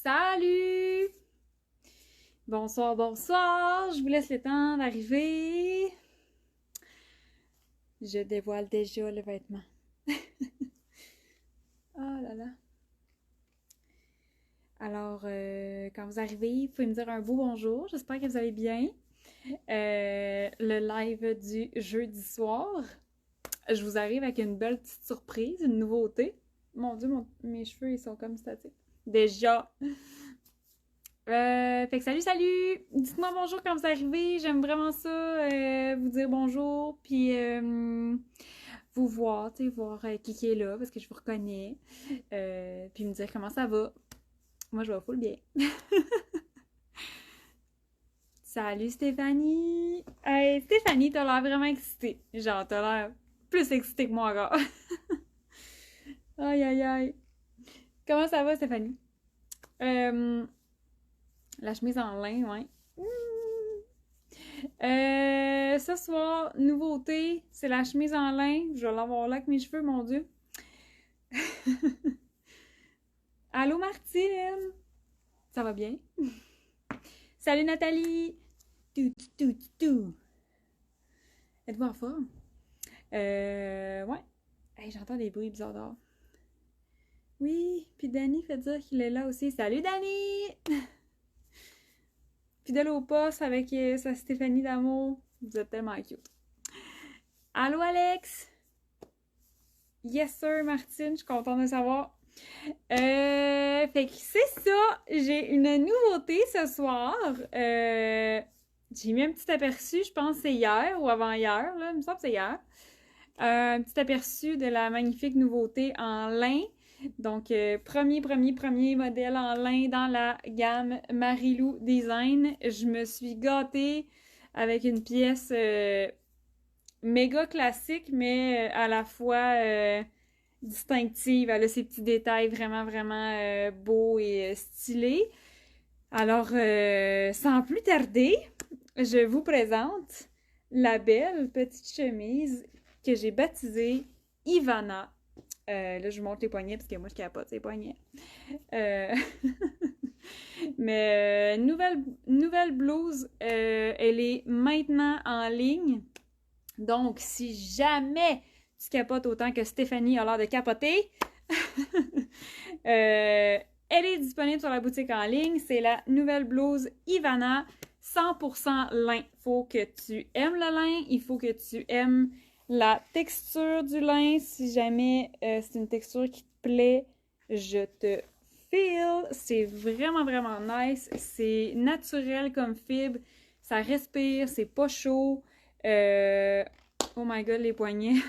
Salut! Bonsoir, bonsoir! Je vous laisse le temps d'arriver. Je dévoile déjà le vêtement. Oh là là! Alors, quand vous arrivez, vous pouvez me dire un beau bonjour. J'espère que vous allez bien. Le live du jeudi soir. Je vous arrive avec une belle petite surprise, une nouveauté. Mon Dieu, mes cheveux, ils sont comme statiques. Déjà! Fait que salut! Dites-moi bonjour quand vous arrivez. J'aime vraiment ça, vous dire bonjour, puis vous voir, tu sais, voir qui est là, parce que je vous reconnais. Puis me dire comment ça va. Moi, je vais full bien. Salut Stéphanie! Hey, Stéphanie, t'as l'air vraiment excitée. Genre, t'as l'air plus excitée que moi encore. Aïe, aïe, aïe. Comment ça va, Stéphanie? La chemise en lin, ouais. Ce soir, nouveauté, c'est la chemise en lin. Je vais l'avoir là avec mes cheveux, mon Dieu. Allô, Martine! Ça va bien? Salut, Nathalie! Tout. Êtes-vous en forme? Ouais. Hey, j'entends des bruits bizarres dehors. Oui, puis Danny fait dire qu'il est là aussi. Salut, Danny! Fidèle au poste avec sa Stéphanie d'amour. Vous êtes tellement cute. Allô, Alex? Yes, sir, Martine. Je suis contente de savoir. Fait que c'est ça. J'ai une nouveauté ce soir. J'ai mis un petit aperçu, je pense que c'est hier ou avant-hier, là. Il me semble que c'est hier. Un petit aperçu de la magnifique nouveauté en lin. Donc, premier modèle en lin dans la gamme Marilou Design. Je me suis gâtée avec une pièce méga classique, mais à la fois distinctive. Elle a ses petits détails vraiment beaux et stylés. Alors, sans plus tarder, je vous présente la belle petite chemise que j'ai baptisée Ivana. Là, je vous montre les poignets parce que moi, je capote ces poignets. Mais nouvelle blouse, elle est maintenant en ligne. Donc, si jamais tu capotes autant que Stéphanie a l'air de capoter, elle est disponible sur la boutique en ligne. C'est la nouvelle blouse Ivana 100% lin. Faut que tu aimes le lin, il faut que tu aimes la texture du lin. Si jamais c'est une texture qui te plaît, je te file. C'est vraiment nice. C'est naturel comme fibre. Ça respire, c'est pas chaud. Oh my god, les poignets.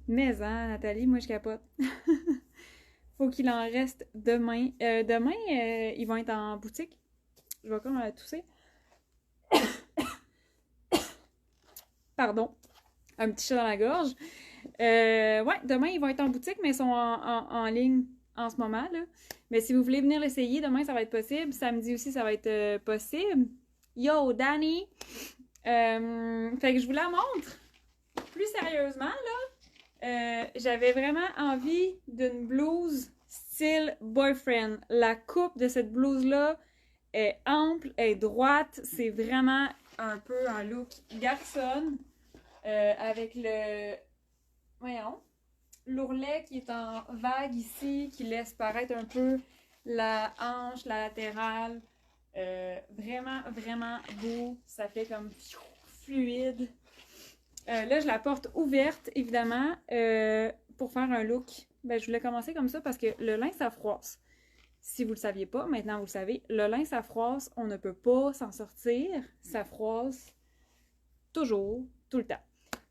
Mais hein, Nathalie, moi je capote. Faut qu'il en reste demain. Demain, ils vont être en boutique. Je vais comme tousser. Pardon. Un petit chat dans la gorge. Ouais, demain, ils vont être en boutique, mais ils sont en ligne en ce moment, là. Mais si vous voulez venir l'essayer, demain, ça va être possible. Samedi aussi, ça va être possible. Yo, Danny! Fait que je vous la montre. Plus sérieusement, là, j'avais vraiment envie d'une blouse style boyfriend. La coupe de cette blouse-là est ample, est droite. C'est vraiment un peu un look garçonne. Avec l'ourlet qui est en vague ici, qui laisse paraître un peu la hanche, la latérale. Vraiment beau. Ça fait comme fluide. Là, je la porte ouverte, évidemment, pour faire un look. Ben, je voulais commencer comme ça parce que le lin, ça froisse. Si vous le saviez pas, maintenant vous le savez, le lin, ça froisse. On ne peut pas s'en sortir. Ça froisse toujours, tout le temps.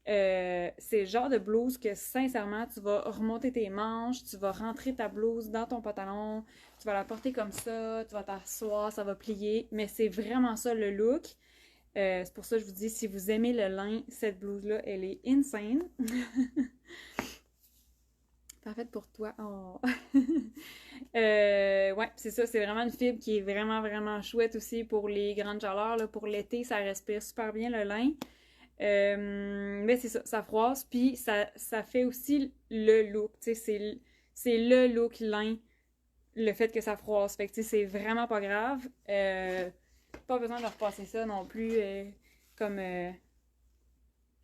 C'est le genre de blouse que, sincèrement, tu vas remonter tes manches, tu vas rentrer ta blouse dans ton pantalon, tu vas la porter comme ça, tu vas t'asseoir, ça va plier. Mais c'est vraiment ça le look. C'est pour ça que je vous dis, si vous aimez le lin, cette blouse-là, elle est insane. Parfaite pour toi. Oh. Ouais, c'est ça, c'est vraiment une fibre qui est vraiment chouette aussi pour les grandes chaleurs. Là. Pour l'été, ça respire super bien le lin. Mais c'est ça, ça froisse, puis ça fait aussi le look. Tu sais, c'est le look lin le fait que ça froisse. Fait que, tu sais, c'est vraiment pas grave. Pas besoin de repasser ça non plus comme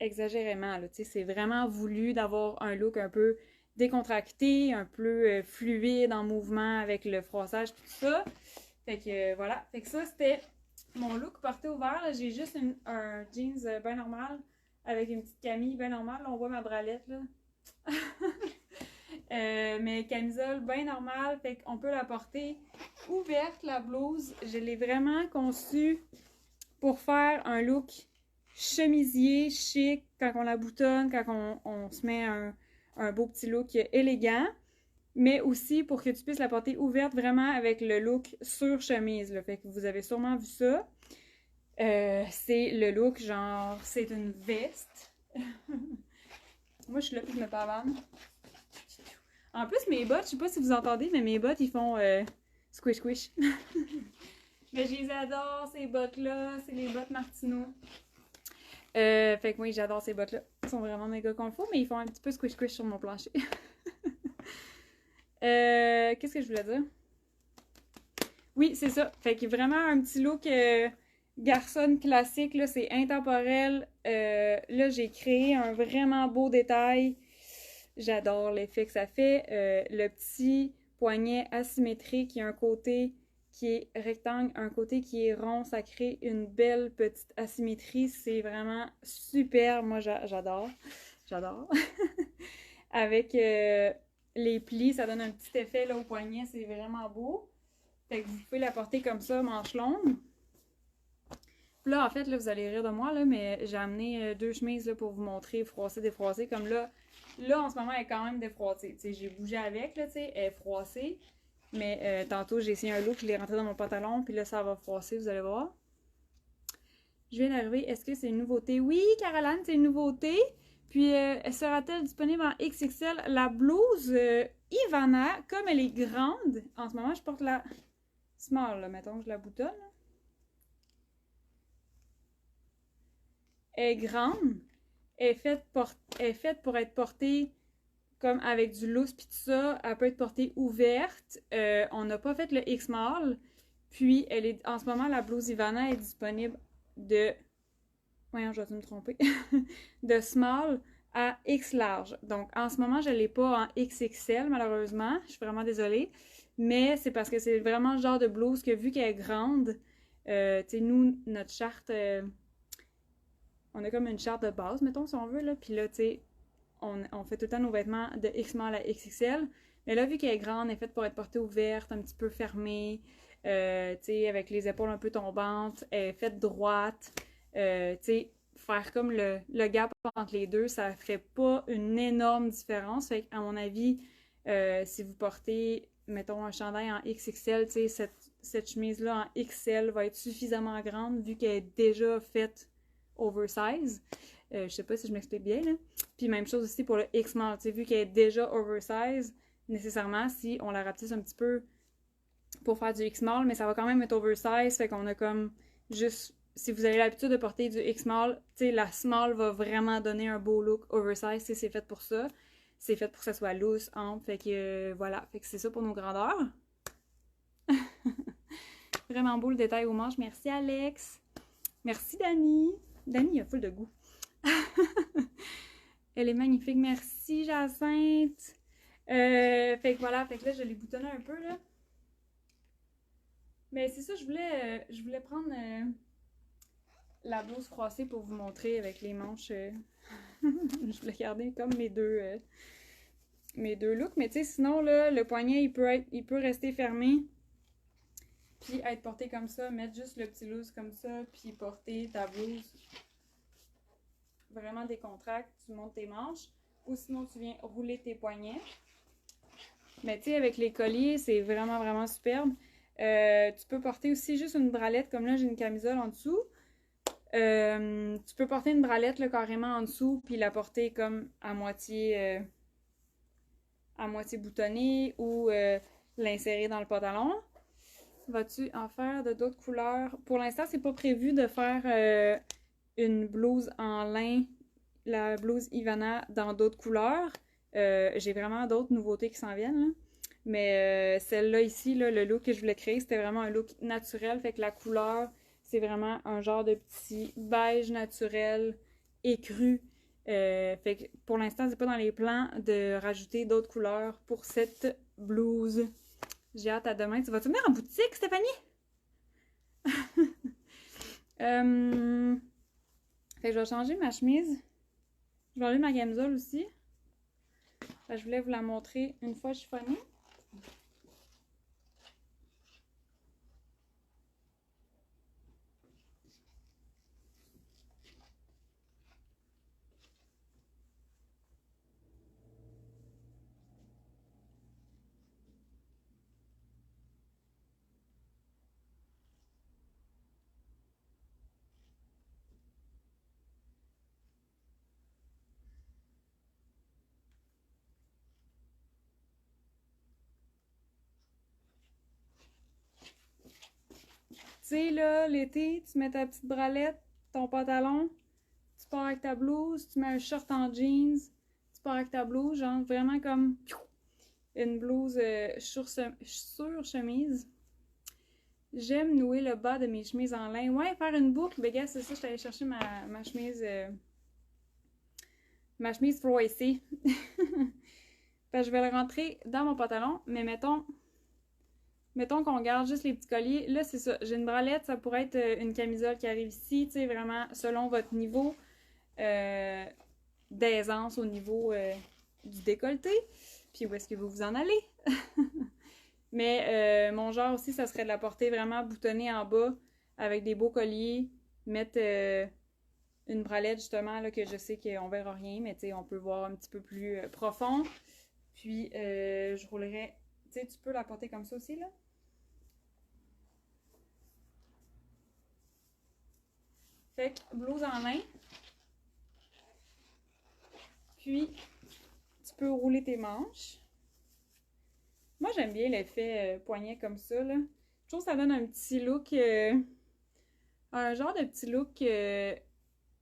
exagérément, là. Tu sais, c'est vraiment voulu d'avoir un look un peu décontracté, un peu fluide en mouvement avec le froissage tout ça. Fait que voilà. Fait que ça, c'était mon look porté ouvert. J'ai juste un jeans bien normal avec une petite camille bien normale. Là, on voit ma bralette, là. Mais camisole bien normale, fait qu'on peut la porter ouverte, la blouse. Je l'ai vraiment conçue pour faire un look chemisier, chic, quand on la boutonne, quand on se met un beau petit look élégant, mais aussi pour que tu puisses la porter ouverte vraiment avec le look sur chemise, là. Fait que vous avez sûrement vu ça. C'est le look genre, c'est une veste. Moi, je suis là puis je me pavane. En plus, mes bottes, je sais pas si vous entendez, mais mes bottes, ils font squish squish. Mais je les adore, ces bottes-là. C'est les bottes Martino. Fait que oui, j'adore ces bottes-là. Ils sont vraiment méga confort, mais ils font un petit peu squish squish sur mon plancher. Qu'est-ce que je voulais dire? Oui, c'est ça. Fait que vraiment un petit look garçonne classique, là, c'est intemporel. Là, j'ai créé un vraiment beau détail. J'adore l'effet que ça fait. Le petit poignet asymétrique, il y a un côté qui est rectangle, un côté qui est rond, ça crée une belle petite asymétrie. C'est vraiment super. Moi, j'adore. J'adore. Avec les plis, ça donne un petit effet là, au poignet, c'est vraiment beau. Fait que vous pouvez la porter comme ça, manche longue. Puis là, en fait, là, vous allez rire de moi, là, mais j'ai amené deux chemises là, pour vous montrer froissée, défroissée. Comme là, en ce moment, elle est quand même défroissée. Tu sais, j'ai bougé avec, là, tu sais, elle est froissée. Mais tantôt, j'ai essayé un look, je l'ai rentré dans mon pantalon, puis là, ça va froisser, vous allez voir. Je viens d'arriver. Est-ce que c'est une nouveauté? Oui, Caroline, c'est une nouveauté. Puis, sera-t-elle disponible en XXL? La blouse Ivana, comme elle est grande, en ce moment, je porte la small, là, mettons que je la boutonne. Elle est grande. Elle est faite pour être portée comme avec du loose puis tout ça. Elle peut être portée ouverte. On n'a pas fait le X-Mall. Puis, en ce moment, la blouse Ivana est disponible de... Voyons, je vais me tromper. De small à X large. Donc, en ce moment, je ne l'ai pas en XXL, malheureusement. Je suis vraiment désolée. Mais c'est parce que c'est vraiment le genre de blouse que, vu qu'elle est grande, tu sais, nous, notre charte... on a comme une charte de base, mettons, si on veut, là. Puis là, tu sais, on fait tout le temps nos vêtements de X-Mall à XXL. Mais là, vu qu'elle est grande, elle est faite pour être portée ouverte, un petit peu fermée, tu sais, avec les épaules un peu tombantes, elle est faite droite. Tu sais, faire comme le gap entre les deux, ça fait pas une énorme différence. Fait qu'à mon avis, si vous portez, mettons, un chandail en XXL, tu sais, cette chemise-là en XL va être suffisamment grande vu qu'elle est déjà faite oversize. Je sais pas si je m'explique bien, là. Puis même chose aussi pour le X-Mall, tu sais, vu qu'elle est déjà oversize, nécessairement, si on la rapetisse un petit peu pour faire du X-Mall, mais ça va quand même être oversize, fait qu'on a comme juste... Si vous avez l'habitude de porter du X-Mall, tu sais, la small va vraiment donner un beau look oversize, tu sais, c'est fait pour ça. C'est fait pour que ça soit loose, ample, fait que voilà, fait que c'est ça pour nos grandeurs. Vraiment beau le détail aux manches, merci Alex. Merci Dani. Dani a full de goût. Elle est magnifique, merci Jacinthe. Fait que voilà, fait que là je l'ai boutonné un peu là. Mais c'est ça, je voulais prendre la blouse froissée pour vous montrer avec les manches. Je voulais garder comme mes deux looks. Mais tu sais, sinon, là, le poignet, il peut rester fermé. Puis être porté comme ça, mettre juste le petit loose comme ça, puis porter ta blouse vraiment décontracte, tu montes tes manches. Ou sinon, tu viens rouler tes poignets. Mais tu sais, avec les colliers, c'est vraiment, vraiment superbe. Tu peux porter aussi juste une bralette, comme là, j'ai une camisole en dessous. Tu peux porter une bralette là, carrément en dessous, puis la porter comme à moitié boutonnée ou l'insérer dans le pantalon. Vas-tu en faire de d'autres couleurs? Pour l'instant, c'est pas prévu de faire une blouse en lin, la blouse Ivana, dans d'autres couleurs. J'ai vraiment d'autres nouveautés qui s'en viennent, là. Mais celle-là ici, là, le look que je voulais créer, c'était vraiment un look naturel. Fait que la couleur, c'est vraiment un genre de petit beige naturel écru. Fait que pour l'instant, c'est pas dans les plans de rajouter d'autres couleurs pour cette blouse. J'ai hâte à demain. Tu vas-tu venir en boutique, Stéphanie? Fait que je vais changer ma chemise. Je vais enlever ma camisole aussi. Je voulais vous la montrer une fois chiffonnée. Tu sais, là, l'été, tu mets ta petite bralette, ton pantalon, tu pars avec ta blouse, tu mets un short en jeans, tu pars avec ta blouse, genre vraiment comme une blouse sur chemise. J'aime nouer le bas de mes chemises en lin. Ouais, faire une boucle, ben gars, c'est ça, je suis allée chercher ma chemise froissée. Fait que je vais le rentrer dans mon pantalon, mais mettons qu'on garde juste les petits colliers. Là, c'est ça. J'ai une bralette, ça pourrait être une camisole qui arrive ici, tu sais, vraiment selon votre niveau d'aisance au niveau du décolleté. Puis où est-ce que vous en allez? Mais mon genre aussi, ça serait de la porter vraiment boutonnée en bas avec des beaux colliers. Mettre une bralette justement, là, que je sais qu'on verra rien, mais tu sais, on peut voir un petit peu plus profond. Puis je roulerais. Tu sais, tu peux la porter comme ça aussi, là. Fait que blouse en lin. Puis, tu peux rouler tes manches. Moi, j'aime bien l'effet poignet comme ça, là. Je trouve que ça donne un petit look, un genre de petit look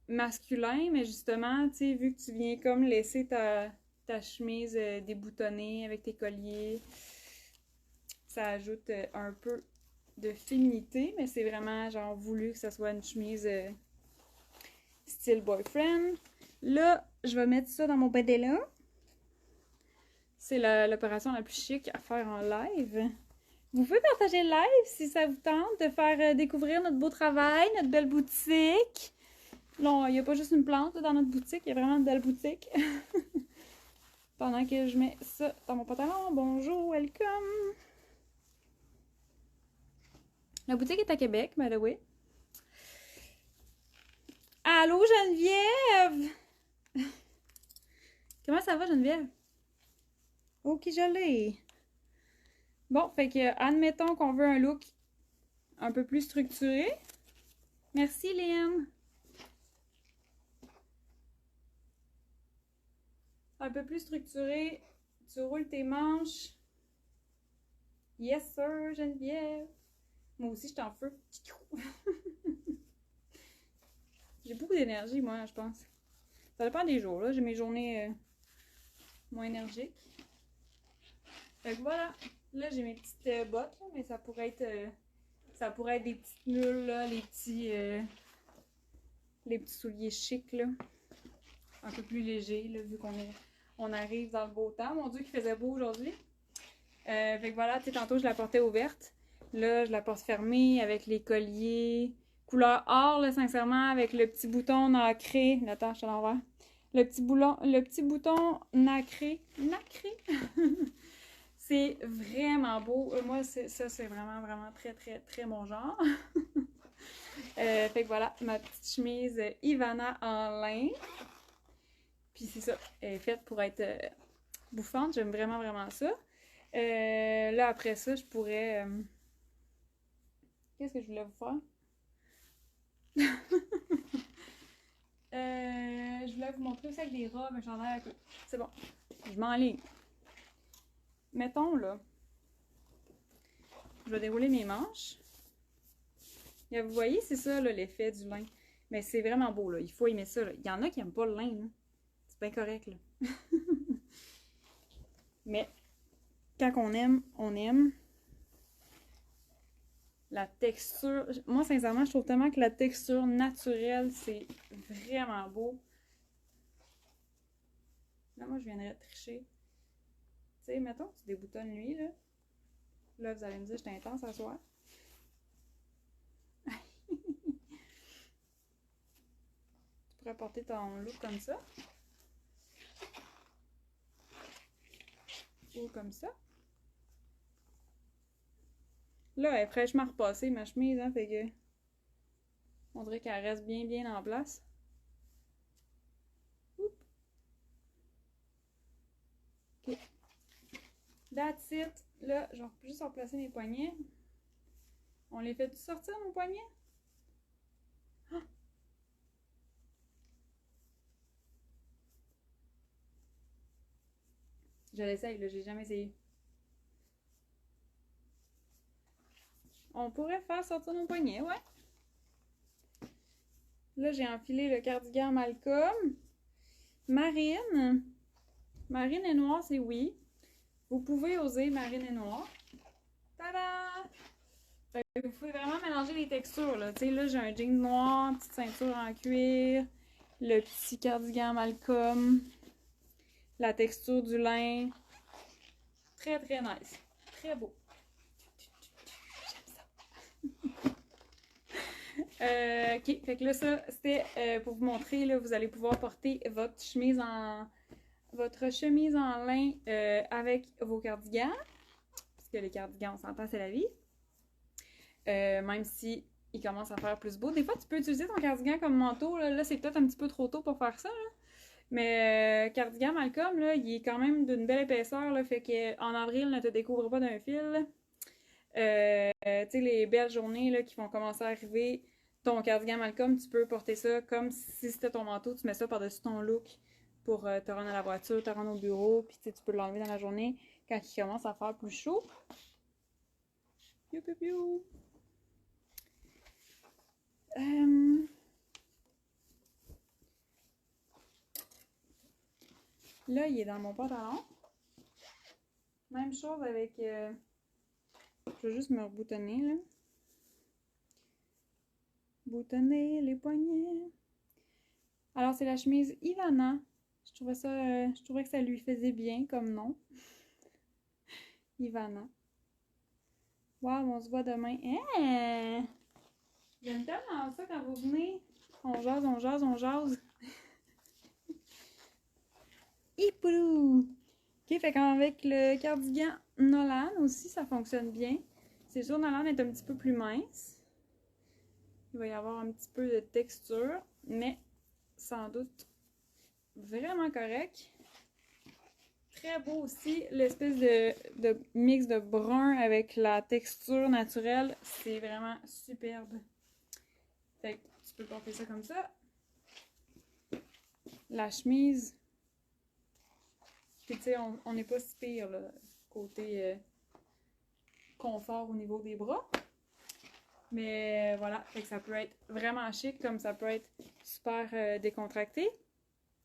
masculin, mais justement, tu sais, vu que tu viens comme laisser ta chemise déboutonnée avec tes colliers, ça ajoute un peu de féminité, mais c'est vraiment genre voulu que ça soit une chemise style boyfriend. Là, je vais mettre ça dans mon là. C'est l'opération la plus chic à faire en live. Vous pouvez partager le live si ça vous tente de faire découvrir notre beau travail, notre belle boutique. Là, il n'y a pas juste une plante là, dans notre boutique, il y a vraiment une belle boutique. Pendant que je mets ça dans mon pantalon. Bonjour, welcome! La boutique est à Québec, by the way. Allô, Geneviève! Comment ça va, Geneviève? Ok, je l'ai. Bon, fait que, admettons qu'on veut un look un peu plus structuré. Merci, Liam. Un peu plus structuré. Tu roules tes manches. Yes, sir, Geneviève. Moi aussi, je suis en feu. J'ai beaucoup d'énergie, moi, je pense. Ça dépend des jours, là. J'ai mes journées moins énergiques. Fait que voilà. Là, j'ai mes petites bottes, là, mais ça pourrait être des petites mules, là, les petits souliers chics, là. Un peu plus légers, là, vu qu'on arrive dans le beau temps. Mon Dieu, qu'il faisait beau aujourd'hui. Fait que voilà, tu sais, tantôt, je la portais ouverte. Là, je la porte fermée avec les colliers. Couleur or, là, sincèrement, avec le petit bouton nacré. Attends, je te l'envoie. Le petit bouton nacré. Nacré! C'est vraiment beau. Moi, ça, c'est vraiment, vraiment très, très, très mon genre. Fait que voilà, ma petite chemise Ivana en lin. Puis c'est ça, elle est faite pour être bouffante. J'aime vraiment, vraiment ça. Là, après ça, je pourrais... Qu'est-ce que je voulais vous faire? Je voulais vous montrer aussi avec des robes, un chandail avec... C'est bon, je m'enligne. Mettons, là, je vais dérouler mes manches. Et vous voyez, c'est ça, l'effet du lin. Mais c'est vraiment beau, là. Il faut aimer ça, là. Il y en a qui n'aiment pas le lin, là. C'est bien correct, là. Mais quand on aime, on aime. La texture, moi sincèrement, je trouve tellement que la texture naturelle, c'est vraiment beau. Là, moi, je viendrais tricher. Tu sais, mettons, tu déboutonnes lui, là. Là, vous allez me dire, j'étais intense à soir. Tu pourrais porter ton look comme ça. Ou comme ça. Là, elle est fraîchement repassée, ma chemise, hein, fait que... On dirait qu'elle reste bien en place. Oups. Ok. That's it. Là, je vais juste replacer mes poignets. On les fait sortir, nos poignets? Ah! Je l'essaye, là, j'ai jamais essayé. On pourrait faire sortir nos poignets, ouais. Là, j'ai enfilé le cardigan Malcolm. Marine. Marine et noir, c'est oui. Vous pouvez oser marine et noir. Tada! Vous pouvez vraiment mélanger les textures, là. Tu sais, là, j'ai un jean noir, petite ceinture en cuir, le petit cardigan Malcolm, la texture du lin. Très, très nice. Très beau. Ok, fait que là, ça, c'était pour vous montrer, là, vous allez pouvoir porter votre chemise en lin avec vos cardigans. Parce que les cardigans, on s'entend, c'est la vie. Même si il commence à faire plus beau. Des fois, tu peux utiliser ton cardigan comme manteau. Là c'est peut-être un petit peu trop tôt pour faire ça. Là. Mais cardigan Malcolm, là, il est quand même d'une belle épaisseur. Là, fait qu'en avril, ne te découvre pas d'un fil. Tu sais, les belles journées là, qui vont commencer à arriver, ton cardigan Malcolm, tu peux porter ça comme si c'était ton manteau. Tu mets ça par-dessus ton look pour te rendre à la voiture, te rendre au bureau. Puis tu peux l'enlever dans la journée quand il commence à faire plus chaud. Piou, piou, piou. Là, il est dans mon pantalon. Même chose avec... je vais juste me reboutonner, là. Boutonner les poignets. Alors, c'est la chemise Ivana. Je trouvais que ça lui faisait bien comme nom. Ivana. Waouh, on se voit demain. Hein? J'aime tellement ça quand vous venez. On jase, on jase, on jase. Hipoulou! Ok, fait qu'avec le cardigan Nolan aussi, ça fonctionne bien. C'est sûr, Nolan est un petit peu plus mince. Il va y avoir un petit peu de texture, mais sans doute vraiment correct. Très beau aussi, l'espèce de mix de brun avec la texture naturelle. C'est vraiment superbe. Fait que tu peux porter ça comme ça. La chemise. Puis tu sais, on n'est pas si pire, là, côté confort au niveau des bras. Mais voilà, fait que ça peut être vraiment chic, comme ça peut être super décontracté.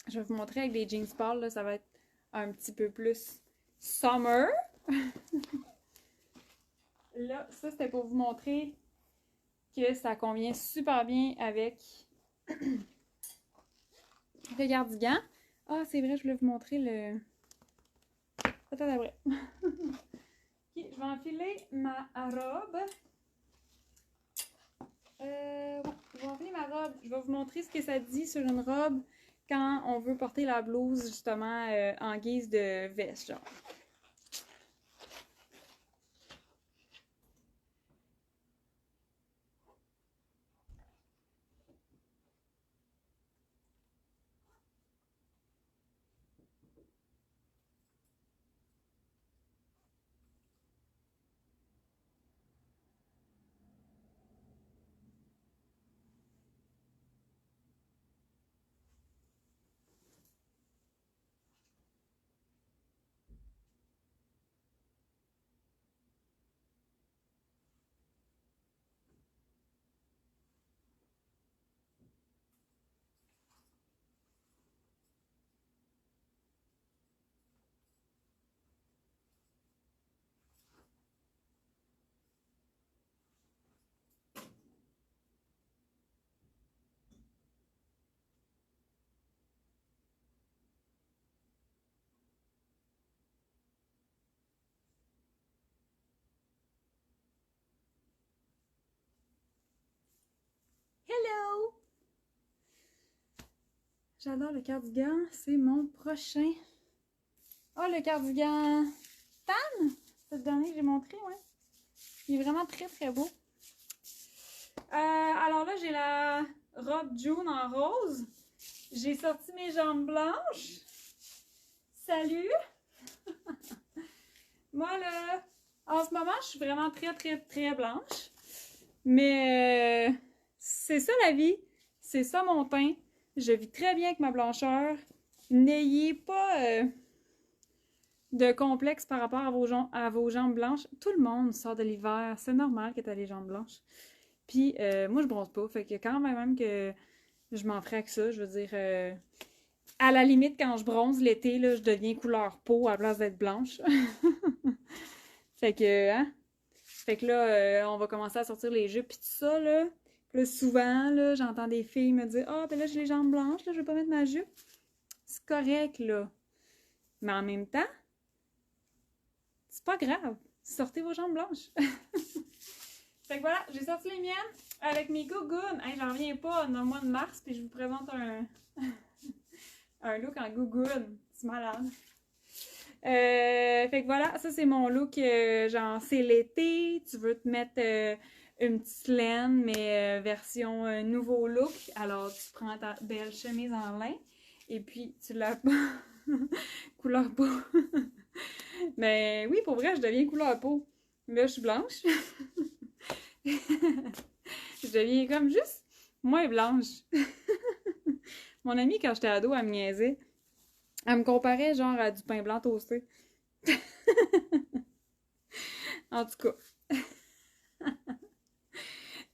Je vais vous montrer avec des jeans pâles, là, ça va être un petit peu plus summer. Là, ça c'était pour vous montrer que ça convient super bien avec le cardigan. Ah, c'est vrai, je voulais vous montrer le... Attends après. Ok, je vais enfiler ma robe. Ouais, je vais enfiler ma robe. Je vais vous montrer ce que ça dit sur une robe quand on veut porter la blouse, justement, en guise de veste, genre. Hello! J'adore le cardigan, c'est mon prochain. Oh, le cardigan Tan! C'est le dernier que j'ai montré, ouais. Il est vraiment très très beau. Alors là, j'ai la robe June en rose. J'ai sorti mes jambes blanches. Salut! Moi, là, en ce moment, je suis vraiment très, très, très blanche. Mais c'est ça la vie. C'est ça mon teint. Je vis très bien avec ma blancheur. N'ayez pas de complexe par rapport à vos jambes blanches. Tout le monde sort de l'hiver. C'est normal que tu aies les jambes blanches. Puis, moi, je bronze pas. Fait que quand même que je m'en ferais avec ça, je veux dire... à la limite, quand je bronze l'été, là, je deviens couleur peau à la place d'être blanche. Fait que, hein? Fait que là, on va commencer à sortir les jupes pis tout ça, là. Puis là, souvent, là, j'entends des filles me dire « Ah, ben là, j'ai les jambes blanches, là, je vais pas mettre ma jupe. » C'est correct, là. Mais en même temps, c'est pas grave. Sortez vos jambes blanches. Fait que voilà, j'ai sorti les miennes avec mes gougounes. Hey, j'en reviens pas dans le mois de mars, puis je vous présente un look en gougoune. C'est malade. Fait que voilà, ça c'est mon look, genre c'est l'été, tu veux te mettre une petite laine, mais version nouveau look. Alors tu prends ta belle chemise en lin et puis tu la couleur peau. Mais oui, pour vrai, je deviens couleur peau. Là, je suis blanche. Je deviens comme juste moins blanche. Mon amie, quand j'étais ado, elle me niaisait. Elle me comparait genre à du pain blanc toasté. En tout cas.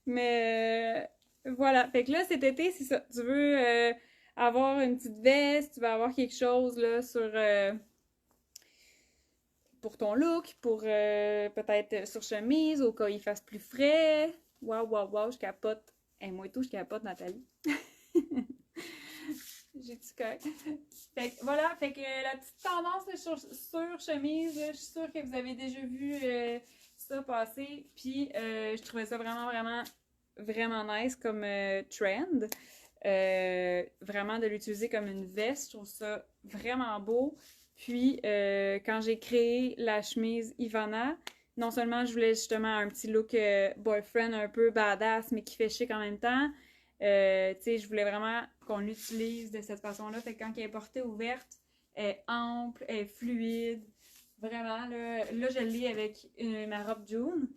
Mais voilà. Fait que là, cet été, c'est ça. Tu veux avoir une petite veste, tu veux avoir quelque chose là sur pour ton look, pour peut-être sur chemise, au cas où il fasse plus frais. Waouh, waouh, waouh, je capote. Et moi et tout, je capote, Nathalie. J'ai du cœur. Fait que voilà, fait que la petite tendance là, sur chemise, là, je suis sûre que vous avez déjà vu ça passer. Puis je trouvais ça vraiment nice comme trend. Vraiment de l'utiliser comme une veste, je trouve ça vraiment beau. Puis quand j'ai créé la chemise Ivana, non seulement je voulais justement un petit look boyfriend un peu badass, mais qui fait chic en même temps. Tu sais, je voulais vraiment qu'on l'utilise de cette façon-là. Fait que quand elle est portée ouverte, elle est ample, elle est fluide. Vraiment, là je l'ai avec ma robe June.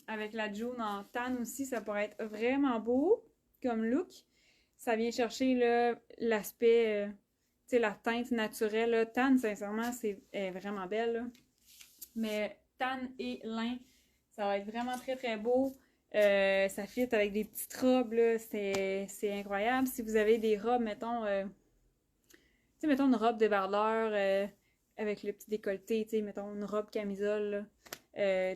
Avec la June en tan aussi, ça pourrait être vraiment beau comme look. Ça vient chercher l'aspect, tu sais, la teinte naturelle. Là. Tan, sincèrement, est vraiment belle. Là. Mais tan et lin, ça va être vraiment très très beau. Ça fit avec des petites robes, là, c'est incroyable. Si vous avez des robes, mettons, tu sais, mettons une robe débardeur avec le petit décolleté, tu sais, mettons une robe camisole, là.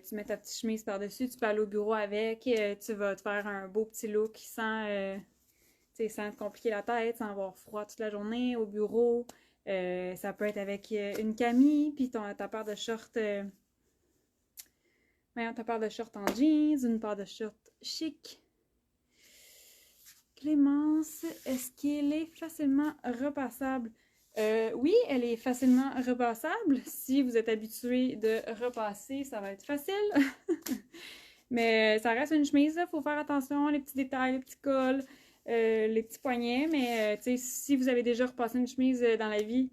Tu mets ta petite chemise par-dessus, tu peux aller au bureau avec, tu vas te faire un beau petit look sans te compliquer la tête, sans avoir froid toute la journée au bureau. Ça peut être avec une camie, puis ta paire de shorts... ta paire de shorts en jeans, une paire de shorts chic. Clémence, est-ce qu'elle est facilement repassable? Oui, elle est facilement repassable. Si vous êtes habitué de repasser, ça va être facile. Mais ça reste une chemise, il faut faire attention, les petits détails, les petits cols, les petits poignets. Mais si vous avez déjà repassé une chemise dans la vie,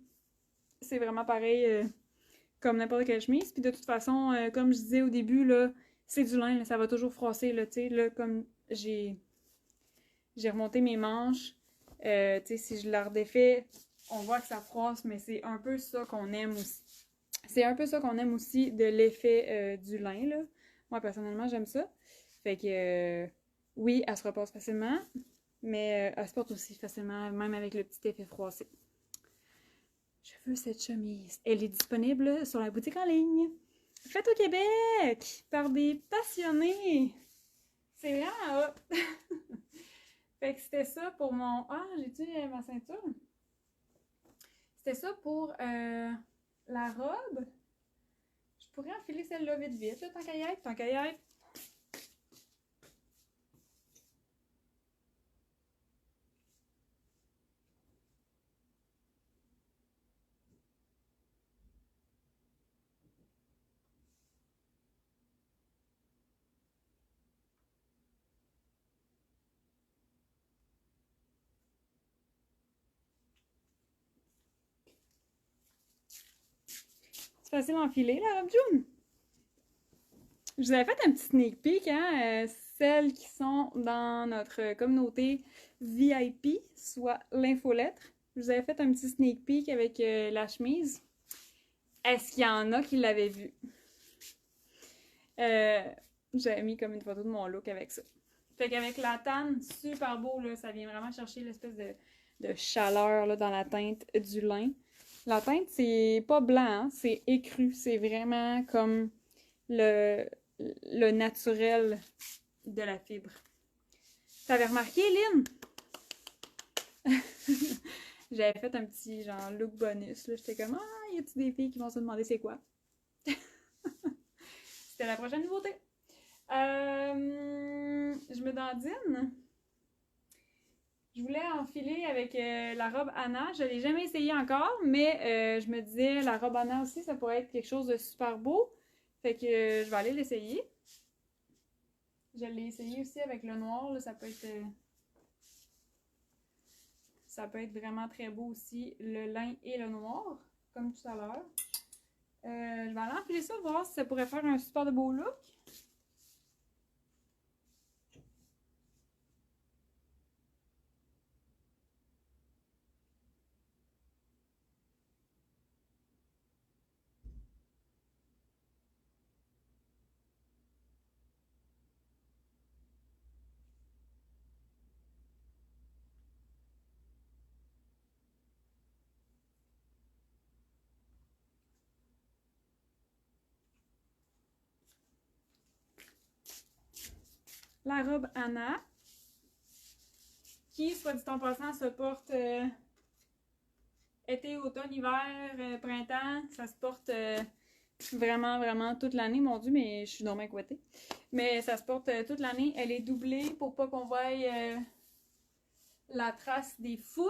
c'est vraiment pareil comme n'importe quelle chemise. Puis de toute façon, comme je disais au début, là, c'est du lin, là, ça va toujours froisser. Là, là, comme j'ai remonté mes manches, si je la redéfais, on voit que ça froisse, mais c'est un peu ça qu'on aime aussi. C'est un peu ça qu'on aime aussi de l'effet du lin, là. Moi, personnellement, j'aime ça. Fait que, oui, elle se repasse facilement, mais elle se porte aussi facilement, même avec le petit effet froissé. Je veux cette chemise. Elle est disponible sur la boutique en ligne. Faite au Québec par des passionnés. C'est vraiment hot. Fait que c'était ça pour mon... Ah, j'ai-tu ma ceinture? C'était ça pour la robe. Je pourrais enfiler celle-là vite, là, tant qu'à y être. facile à enfiler, la robe jaune. Je vous avais fait un petit sneak peek, hein, celles qui sont dans notre communauté VIP, soit l'infolettre. Je vous avais fait un petit sneak peek avec la chemise. Est-ce qu'il y en a qui l'avaient vu? J'avais mis comme une photo de mon look avec ça. Fait qu'avec la tanne, super beau, là, ça vient vraiment chercher l'espèce de chaleur là, dans la teinte du lin. La teinte, c'est pas blanc, hein, c'est écru. C'est vraiment comme le naturel de la fibre. T'avais remarqué, Lynn? J'avais fait un petit genre look bonus. J'étais comme, ah, y a-tu des filles qui vont se demander c'est quoi? C'était la prochaine nouveauté. Je me dandine. Je voulais enfiler avec la robe Anna. Je ne l'ai jamais essayé encore, mais je me disais, la robe Anna aussi, ça pourrait être quelque chose de super beau. Fait que je vais aller l'essayer. Je l'ai essayé aussi avec le noir. Là, ça peut être vraiment très beau aussi, le lin et le noir, comme tout à l'heure. Je vais aller enfiler ça, voir si ça pourrait faire un super de beau look. La robe Anna, qui, soit dit en passant, se porte été, automne, hiver, printemps. Ça se porte vraiment, vraiment toute l'année. Mon Dieu, mais je suis dormant couettée. Mais ça se porte toute l'année. Elle est doublée pour pas qu'on voie la trace des founes.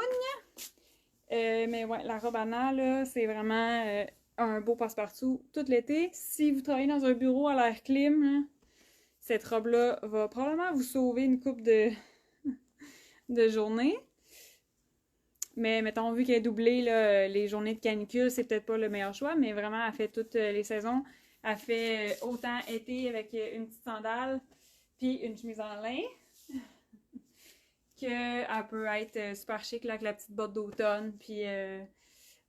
Mais ouais, la robe Anna, là, c'est vraiment un beau passe-partout tout l'été. Si vous travaillez dans un bureau à l'air clim, hein, cette robe-là va probablement vous sauver une couple de journées. Mais mettons, vu qu'elle est doublée, là, les journées de canicule, c'est peut-être pas le meilleur choix, mais vraiment, elle fait toutes les saisons. Elle fait autant été avec une petite sandale puis une chemise en lin, qu'elle peut être super chic là, avec la petite botte d'automne puis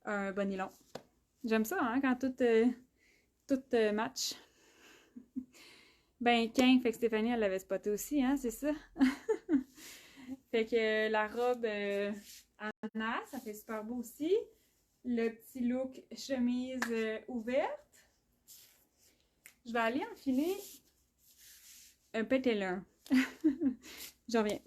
un bas nylon. J'aime ça, hein, quand tout match. Ben, King, fait que Stéphanie, elle l'avait spoté aussi, hein, c'est ça? Fait que la robe Anna, ça fait super beau aussi. Le petit look chemise ouverte. Je vais aller enfiler un pétélin. J'en reviens.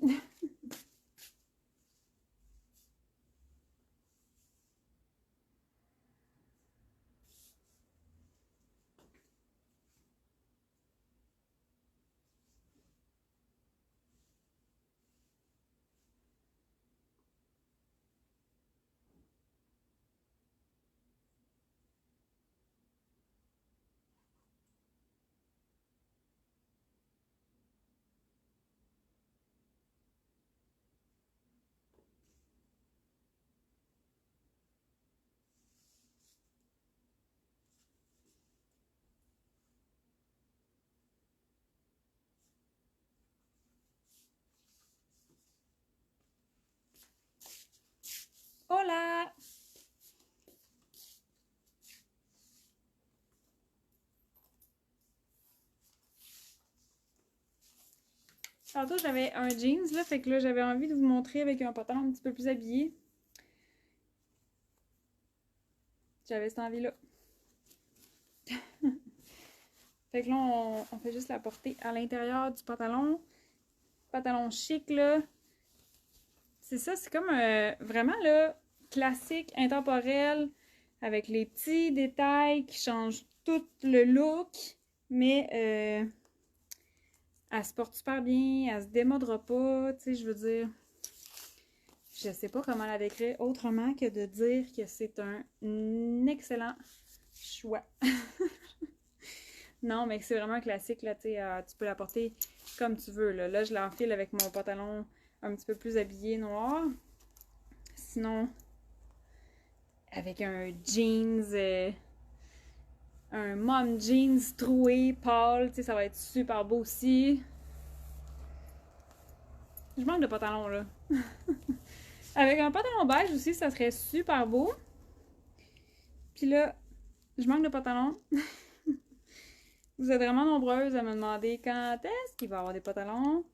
Hola! Tantôt, j'avais un jeans, là, fait que là, j'avais envie de vous montrer avec un pantalon un petit peu plus habillé. J'avais cette envie-là. Fait que là, on fait juste la porter à l'intérieur du pantalon. Pantalon chic, là. C'est ça, c'est comme vraiment, là, classique, intemporel, avec les petits détails qui changent tout le look, mais elle se porte super bien, elle se démodera pas, tu sais, je veux dire, je sais pas comment la décrire autrement que de dire que c'est un excellent choix. Non, mais c'est vraiment un classique, là, tu sais, tu peux la porter comme tu veux, là. Là, je l'enfile avec mon pantalon un petit peu plus habillé noir. Sinon, avec un jeans un mom jeans troué, pâle, tu sais, ça va être super beau aussi. Je manque de pantalon, là. Avec un pantalon beige aussi, ça serait super beau. Puis là, je manque de pantalon. Vous êtes vraiment nombreuses à me demander quand est-ce qu'il va y avoir des pantalons.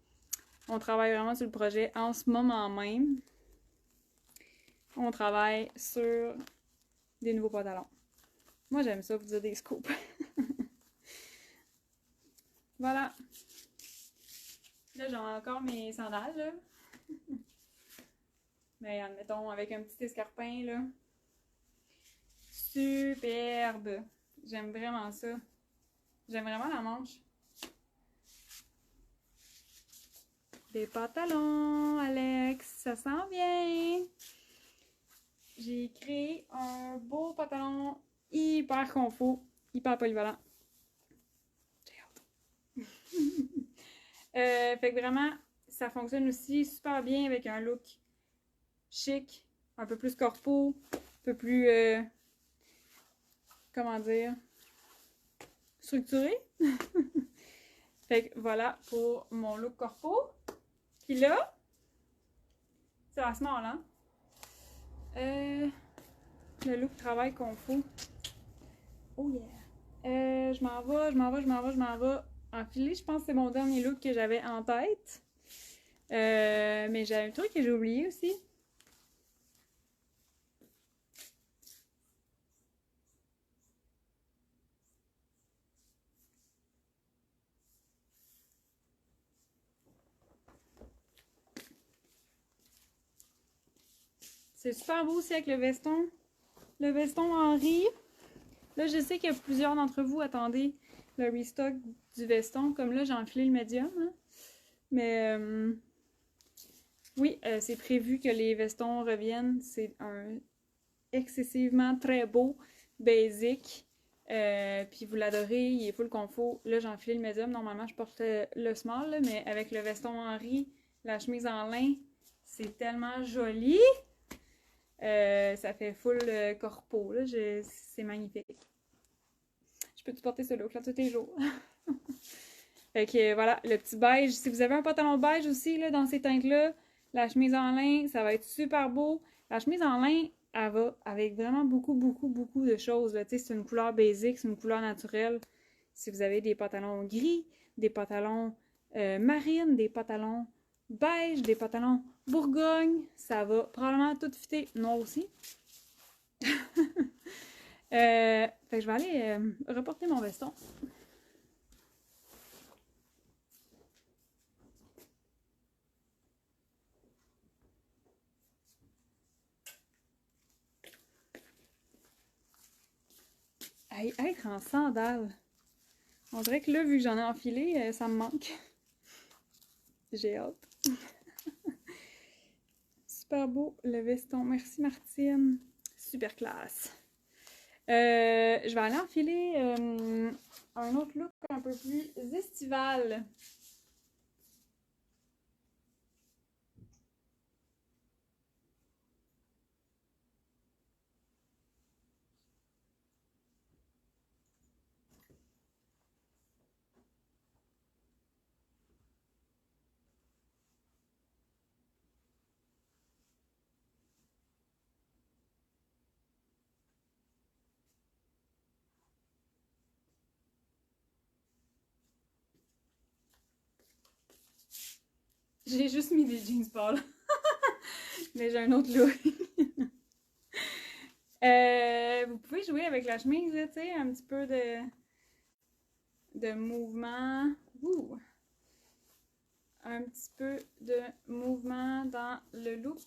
On travaille vraiment sur le projet en ce moment même. On travaille sur des nouveaux pantalons. Moi, j'aime ça, vous dire des scoops. Voilà. Là, j'ai encore mes sandales, là. Mais admettons, avec un petit escarpin, là. Superbe. J'aime vraiment ça. J'aime vraiment la manche. Des pantalons, Alex. Ça sent bien. J'ai créé un beau pantalon hyper confort, hyper polyvalent. J'ai hâte. Fait que vraiment, ça fonctionne aussi super bien avec un look chic, un peu plus corpo, un peu plus, comment dire, structuré. Fait que voilà pour mon look corpo. Puis là, c'est à ce moment-là. Le look travail qu'on fout. Oh yeah! Je m'en vais. Enfiler, je pense que c'est mon dernier look que j'avais en tête. Mais j'ai un truc que j'ai oublié aussi. C'est super beau aussi avec le veston. Le veston Henri. Là, je sais qu'il y a plusieurs d'entre vous attendez le restock du veston. Comme là, j'ai enfilé le médium. Hein. Mais oui, c'est prévu que les vestons reviennent. C'est un excessivement très beau, basic. Puis vous l'adorez, il est full confort. Là, j'ai enfilé le médium. Normalement, je porte le small, là, mais avec le veston Henri, la chemise en lin, c'est tellement joli. Ça fait full corpo, là. C'est magnifique. Je peux te porter ce look-là tous les jours. Fait que voilà, le petit beige. Si vous avez un pantalon beige aussi, là, dans ces teintes-là, la chemise en lin, ça va être super beau. La chemise en lin, elle va avec vraiment beaucoup de choses. Tu sais, c'est une couleur basique, c'est une couleur naturelle. Si vous avez des pantalons gris, des pantalons marines, des pantalons beige, des pantalons bourgogne, ça va probablement tout fitter. Noir aussi. Fait que je vais aller reporter mon veston. Hey, être en sandales. On dirait que là, vu que j'en ai enfilé, ça me manque. J'ai hâte. Super beau le veston. Merci Martine. Super classe. Je vais aller enfiler un autre look un peu plus estival. J'ai juste mis des jeans pâles. Mais j'ai un autre look. Vous pouvez jouer avec la chemise, tu sais, un petit peu de mouvement. Ouh. Un petit peu de mouvement dans le look.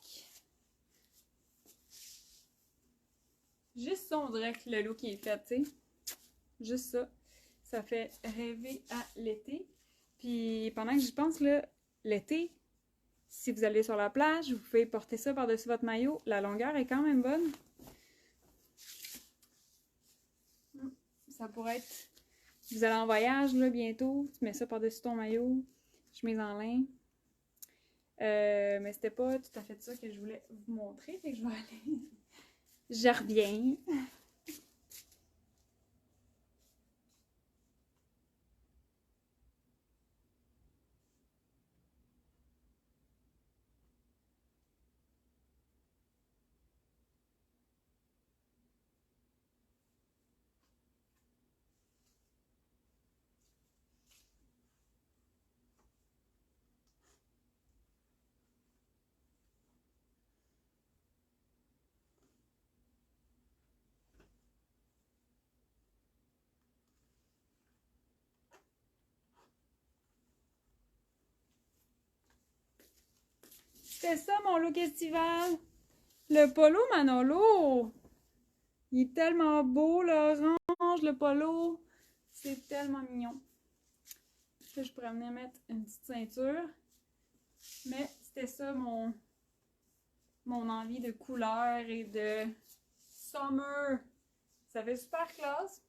Juste ça, on dirait que le look est fait, tu sais. Juste ça. Ça fait rêver à l'été. Puis pendant que j'y pense, là, l'été, si vous allez sur la plage, vous pouvez porter ça par-dessus votre maillot. La longueur est quand même bonne. Ça pourrait être... Vous allez en voyage, là, bientôt. Tu mets ça par-dessus ton maillot. Chemise en lin. Mais c'était pas tout à fait ça que je voulais vous montrer. Fait que je vais aller... Je reviens. c'était ça mon look estival. Le polo Manolo. Il est tellement beau, l'orange, le polo. C'est tellement mignon. Là, je pourrais venir mettre une petite ceinture. Mais c'était ça mon envie de couleur et de summer. Ça fait super classe.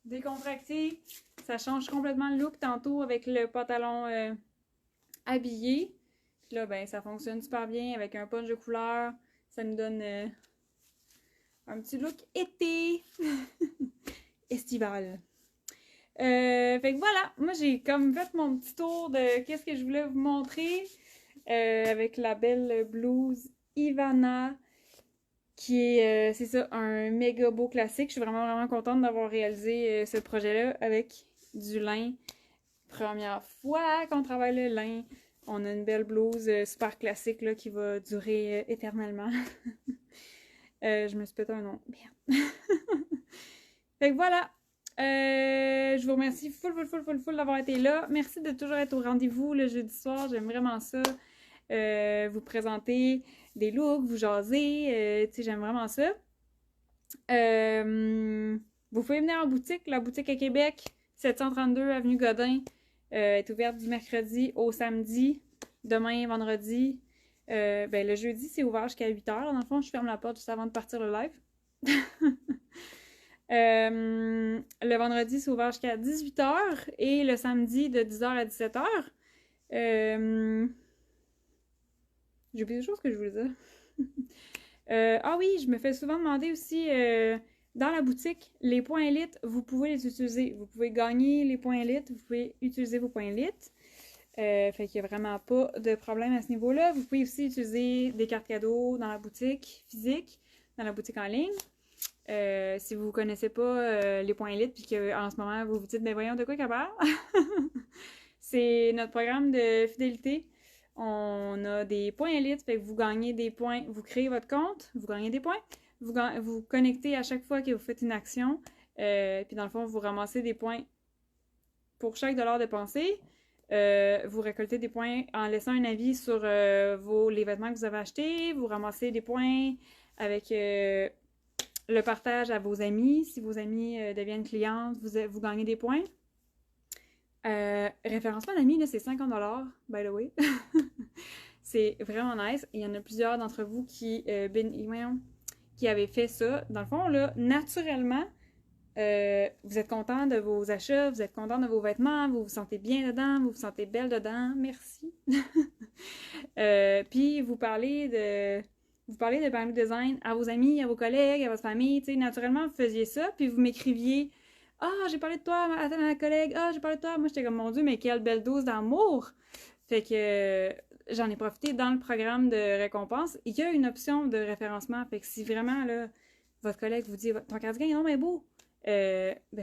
Décontracté. Ça change complètement le look tantôt avec le pantalon habillé. Puis là, ben, ça fonctionne super bien avec un punch de couleur. Ça nous donne un petit look été. Estival. Fait que voilà, moi j'ai comme fait mon petit tour de qu'est-ce que je voulais vous montrer avec la belle blouse Ivana qui est, c'est ça, un méga beau classique. Je suis vraiment contente d'avoir réalisé ce projet-là avec du lin. Première fois qu'on travaille le lin. On a une belle blouse super classique là, qui va durer éternellement. Je me suis pété un nom. Merde. Fait que voilà. Je vous remercie full d'avoir été là. Merci de toujours être au rendez-vous le jeudi soir. J'aime vraiment ça. Vous présenter des looks, vous jaser. Tu sais, j'aime vraiment ça. Vous pouvez venir en boutique. La boutique à Québec, 732 Avenue Godin, est ouverte du mercredi au samedi. Demain, vendredi. Le jeudi, c'est ouvert jusqu'à 8h. Dans le fond, je ferme la porte juste avant de partir le live. Le vendredi, c'est ouvert jusqu'à 18h et le samedi de 10h à 17h. J'ai oublié des choses que je voulais dire. Ah oui, je me fais souvent demander aussi dans la boutique, les points élites, vous pouvez les utiliser. Vous pouvez gagner les points élites, vous pouvez utiliser vos points élites. Fait qu'il n'y a vraiment pas de problème à ce niveau-là. Vous pouvez aussi utiliser des cartes cadeaux dans la boutique physique, dans la boutique en ligne. Si vous ne connaissez pas les points élites puis qu'en ce moment vous vous dites, ben voyons de quoi qu'elle parle. C'est notre programme de fidélité. On a des points élites, fait que vous gagnez des points, vous créez votre compte, vous gagnez des points, vous connectez à chaque fois que vous faites une action, puis dans le fond, vous ramassez des points pour chaque dollar dépensé. Vous récoltez des points en laissant un avis sur les vêtements que vous avez achetés, vous ramassez des points avec le partage à vos amis. Si vos amis deviennent clientes, vous gagnez des points. Référencement d'amis, c'est 50$, by the way. C'est vraiment nice. Il y en a plusieurs d'entre vous qui avaient fait ça. Dans le fond, là, naturellement, vous êtes content de vos achats, vous êtes content de vos vêtements, vous vous sentez bien dedans, vous vous sentez belle dedans. Merci. Puis vous parlez de Bamboo Design à vos amis, à vos collègues, à votre famille. Tu sais, naturellement, vous faisiez ça, puis vous m'écriviez « Ah, j'ai parlé de toi à ma collègue. Ah, j'ai parlé de toi. » Moi, j'étais comme « Mon Dieu, mais quelle belle dose d'amour! » Fait que j'en ai profité dans le programme de récompense. Il y a une option de référencement. Fait que si vraiment, là, votre collègue vous dit « Ton cardigan est non, mais beau! »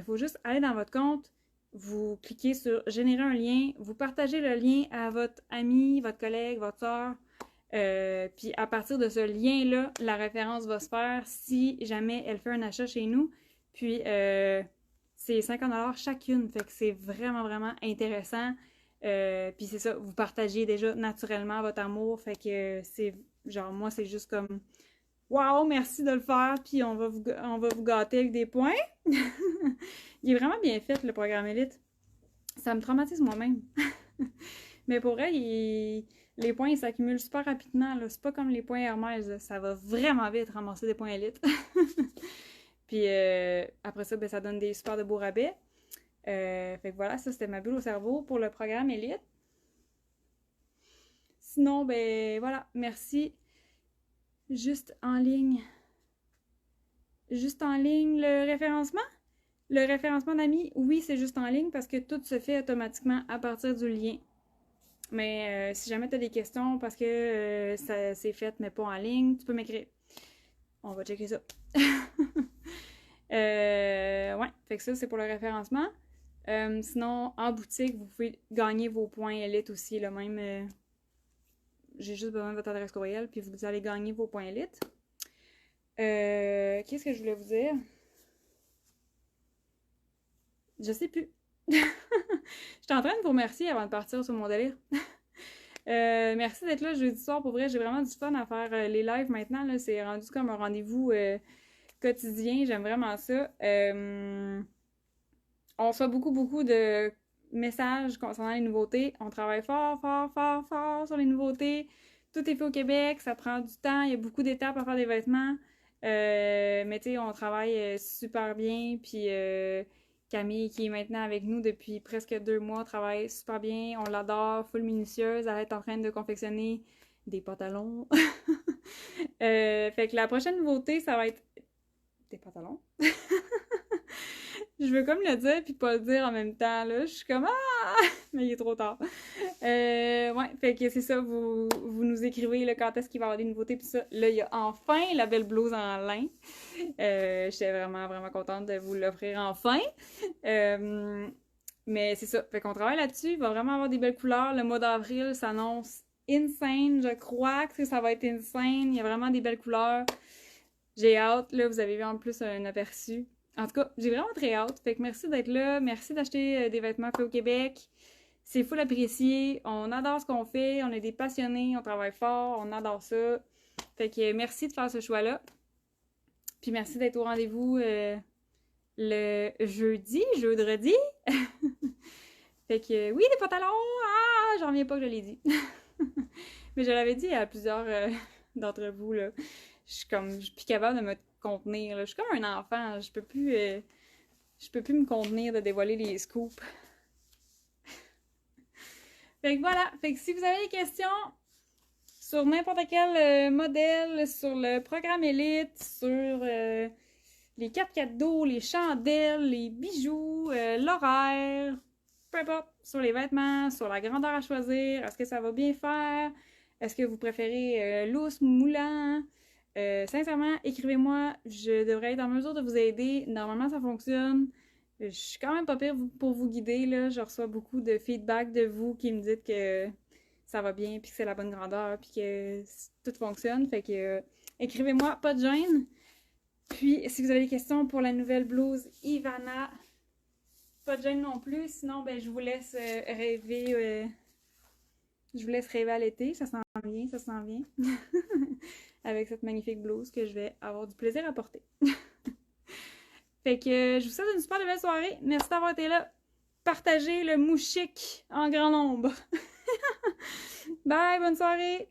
faut juste aller dans votre compte, vous cliquez sur « Générer un lien », vous partagez le lien à votre ami, votre collègue, votre soeur. Puis à partir de ce lien-là, la référence va se faire si jamais elle fait un achat chez nous. Puis c'est 50$ chacune, fait que c'est vraiment intéressant. Puis c'est ça, vous partagez déjà naturellement votre amour, fait que c'est genre moi c'est juste comme wow, merci de le faire, puis on va vous gâter avec des points. Il est vraiment bien fait le programme Elite. Ça me traumatise moi-même. Mais pour elle, les points ils s'accumulent super rapidement. C'est pas comme les points Hermès, là. Ça va vraiment vite ramasser des points Elite. Puis après ça, ça donne des super de beaux rabais. Fait que voilà, ça c'était ma bulle au cerveau pour le programme Elite. Sinon, voilà, merci. Juste en ligne, le référencement? Le référencement d'amis, oui, c'est juste en ligne parce que tout se fait automatiquement à partir du lien. Mais si jamais tu as des questions parce que ça s'est fait mais pas en ligne, tu peux m'écrire. On va checker ça. Ouais, fait que ça, c'est pour le référencement. Sinon, en boutique, vous pouvez gagner vos points Elite aussi, le même. J'ai juste besoin de votre adresse courriel, puis vous allez gagner vos points Elite. Qu'est-ce que je voulais vous dire? Je sais plus. J'étais en train de vous remercier avant de partir sur mon délire. Merci d'être là jeudi soir. Pour vrai, j'ai vraiment du fun à faire les lives maintenant. Là. C'est rendu comme un rendez-vous quotidien. J'aime vraiment ça. On reçoit beaucoup de messages concernant les nouveautés. On travaille fort sur les nouveautés. Tout est fait au Québec. Ça prend du temps. Il y a beaucoup d'étapes à faire des vêtements. Mais tu sais, on travaille super bien. Puis Camille, qui est maintenant avec nous depuis presque 2 mois, travaille super bien. On l'adore, full minutieuse. Elle est en train de confectionner des pantalons. Fait que la prochaine nouveauté, ça va être des pantalons. Je veux comme le dire puis pas le dire en même temps, là. Je suis comme ah! Mais il est trop tard. Ouais, fait que c'est ça, vous nous écrivez là, quand est-ce qu'il va y avoir des nouveautés puis ça. Là, il y a enfin la belle blouse en lin. J'étais vraiment contente de vous l'offrir enfin. Mais c'est ça, fait qu'on travaille là-dessus. Il va vraiment avoir des belles couleurs. Le mois d'avril s'annonce insane. Je crois que ça va être insane. Il y a vraiment des belles couleurs. J'ai hâte. Là, vous avez vu en plus un aperçu. En tout cas, j'ai vraiment très hâte. Fait que merci d'être là. Merci d'acheter des vêtements faits au Québec. C'est full apprécié. On adore ce qu'on fait. On est des passionnés. On travaille fort. On adore ça. Fait que merci de faire ce choix-là. Puis merci d'être au rendez-vous le jeudi. Fait que oui, des pantalons! Ah! J'en reviens pas que je l'ai dit. Mais je l'avais dit à plusieurs d'entre vous, là. Je suis plus capable de me contenir, là. Je suis comme un enfant. Je peux plus me contenir de dévoiler les scoops. Fait que voilà. Fait que si vous avez des questions sur n'importe quel modèle, sur le programme Élite, sur les cartes cadeaux, les chandelles, les bijoux, l'horaire, peu importe, sur les vêtements, sur la grandeur à choisir, est-ce que ça va bien faire? Est-ce que vous préférez lousse, moulant? Sincèrement, écrivez-moi, je devrais être en mesure de vous aider. Normalement, ça fonctionne. Je suis quand même pas pire pour vous guider, là. Je reçois beaucoup de feedback de vous qui me dites que ça va bien, puis que c'est la bonne grandeur, puis que tout fonctionne. Fait que écrivez-moi, pas de gêne. Puis, si vous avez des questions pour la nouvelle blouse Ivana, pas de gêne non plus. Sinon, ben, je vous laisse rêver. Je vous laisse rêver à l'été. Ça s'en vient. Avec cette magnifique blouse que je vais avoir du plaisir à porter. Fait que je vous souhaite une super belle soirée. Merci d'avoir été là. Partagez le mouchique en grand nombre. Bye, bonne soirée!